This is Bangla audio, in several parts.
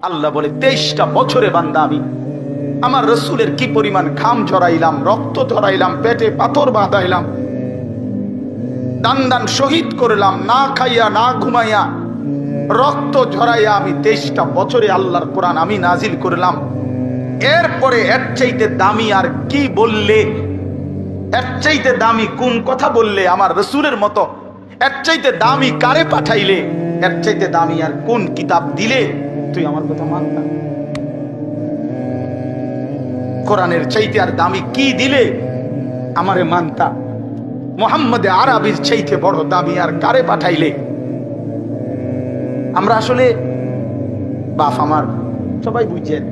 আল্লাহ বলে 23টা বছরে বান্দা আমি আমার রসুলের কি পরিমাণ ঘাম ঝরাইলাম, রক্ত ঝরাইলাম, পেটে পাথর বাঁধাইলাম, দান দান শহীদ করলাম, না খাইয়া না ঘুমাইয়া রক্ত ঝরাইয়া আমি 23টা বছরে আল্লাহর কোরআন আমি নাজিল করলাম। এরপরে এর চাইতে দামি আর কি বললে, এর চাইতে দামি কোন কথা বললে আমার রসুলের মতো, এর চাইতে দামি কারে পাঠাইলে, এর চাইতে দামি আর কোন কিতাব দিলে তুই আমার কথা মানতা? কোরআনের চাইতে আর দামি কি দিলে আমারে মানতা? মুহাম্মদে আরবির চাইতে বড় দামি আর কারে পাঠাইলে? আমরা আসলে বাপ আমার সবাই বুঝছেন,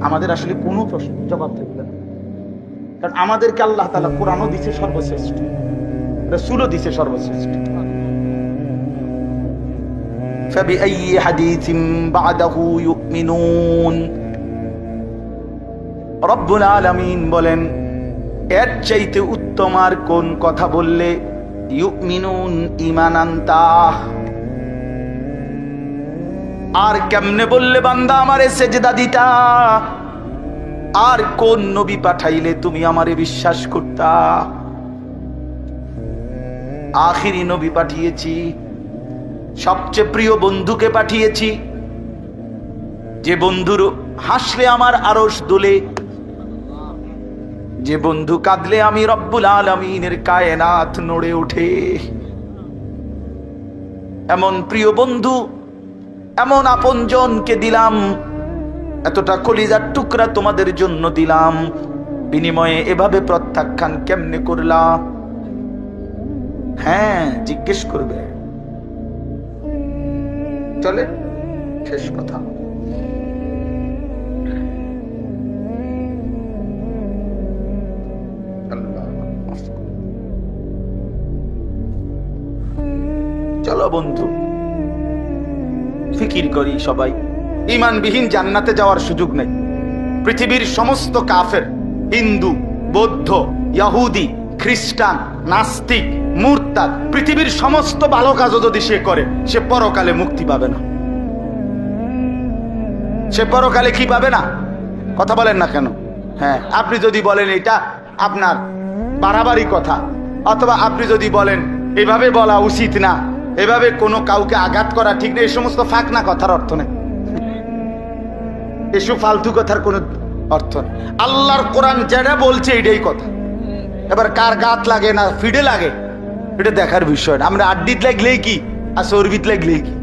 আমাদের আসলে কোনো প্রশ্ন জবাব থাকবে না, কারণ আমাদেরকে আল্লাহ তাআলা কোরআনও দিছে সর্বশ্রেষ্ঠ, রাসূলও দিছে সর্বশ্রেষ্ঠ। فبأي حديث بعده يؤمنون। রব্বুল আলামিন বলেন এর চাইতে উত্তম আর কোন কথা বললে ইউমিনুন ঈমান আনতা, আর কেমনে বললে বান্দা আমারে সেজদা দিতা, আর কোন নবী পাঠাইলে তুমি আমারে বিশ্বাস করতা? আখিরি নবী পাঠিয়েছি, সবচেয়ে প্রিয় বন্ধুকে পাঠিয়েছি, যে বন্ধুর হাসলে আমার আরশ দোলে, যে বন্ধু কাঁদলে আমি রব্বুল আলামিনের কায়নাত নড়ে ওঠে। এমন প্রিয় বন্ধু, এমন আপনজনকে দিলাম, এতটা কলিজার টুকরা তোমাদের জন্য দিলাম, বিনিময়ে এভাবে প্রত্যাখ্যান কেমনে করলা? হ্যাঁ, জিজ্ঞেস করবে। চলে শেষ কথা, চলো বন্ধু ফিকির করি সবাই। ঈমানবিহীন জান্নাতে যাওয়ার সুযোগ নেই। পৃথিবীর সমস্ত কাফের, হিন্দু, বৌদ্ধ, ইহুদি, খ্রিস্টান, নাস্তিক, মুরতাদ, পৃথিবীর সমস্ত ভালো কাজও যদি সে করে, সে পরকালে মুক্তি পাবে না। সে পরকালে কি পাবে না? কথা বলেন না কেন? হ্যাঁ, আপনি যদি বলেন এটা আপনার বাড়াবাড়ি কথা, অথবা আপনি যদি বলেন এভাবে বলা উচিত না, এভাবে কোনো কাউকে আঘাত করা ঠিক নেই, এই সমস্ত ফাঁকনা কথার অর্থ নেই, এসব ফালতু কথার কোনো অর্থ নেই। আল্লাহর কোরআন যেটা বলছে এটাই কথা। এবার কার গাত লাগে না ফিডে লাগে এটা দেখার বিষয় না। আমরা আড্ডিত লাগলেই কি আর চর্বিত লাগলেই কি?